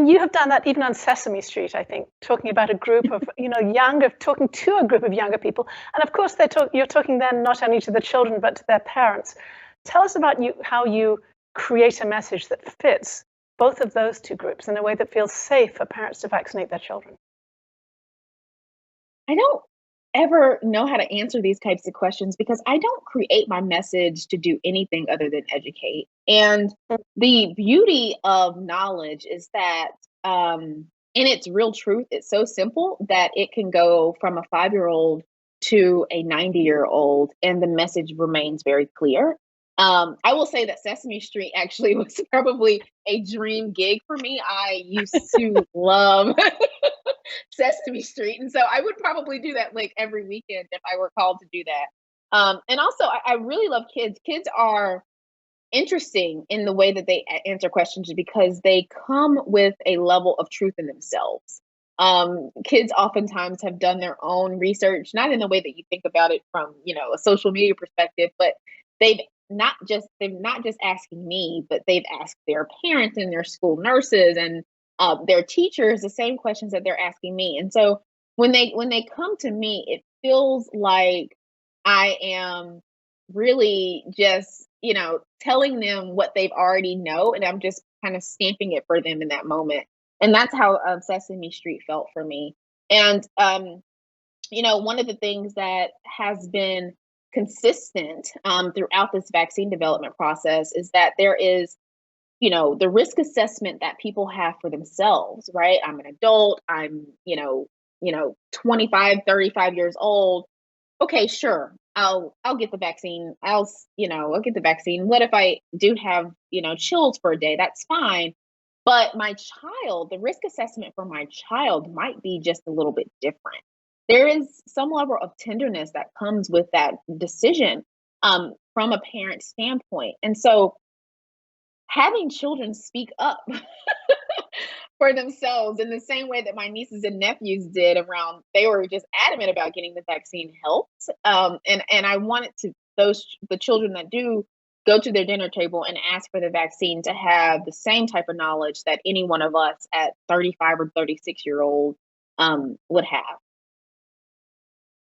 And you have done that even on Sesame Street, I think, talking about a group of, talking to a group of younger people. And of course, you're talking then not only to the children, but to their parents. Tell us about how you create a message that fits both of those two groups in a way that feels safe for parents to vaccinate their children. I don't ever know how to answer these types of questions because I don't create my message to do anything other than educate. And the beauty of knowledge is that, in its real truth, it's so simple that it can go from a 5-year-old to a 90-year-old, and the message remains very clear. I will say that Sesame Street actually was probably a dream gig for me. I used to love Sesame Street. And so I would probably do that like every weekend if I were called to do that. And also, I really love kids. Kids are interesting in the way that they answer questions because they come with a level of truth in themselves. Kids oftentimes have done their own research, not in the way that you think about it from, a social media perspective, but they've they're not just asking me, but they've asked their parents and their school nurses and their teachers the same questions that they're asking me. And so when they come to me, it feels like I am really just telling them what they've already know, and I'm just kind of stamping it for them in that moment. And that's how Sesame Street felt for me. And one of the things that has been consistent throughout this vaccine development process is that there is the risk assessment that people have for themselves, right? I'm an adult, I'm 25, 35 years old. Okay, sure. I'll get the vaccine. I'll get the vaccine. What if I do have, chills for a day? That's fine. But my child, the risk assessment for my child might be just a little bit different. There is some level of tenderness that comes with that decision from a parent standpoint. And so having children speak up for themselves in the same way that my nieces and nephews did around, they were just adamant about getting the vaccine helped. And I wanted the children that do go to their dinner table and ask for the vaccine to have the same type of knowledge that any one of us at 35 or 36-year-old would have.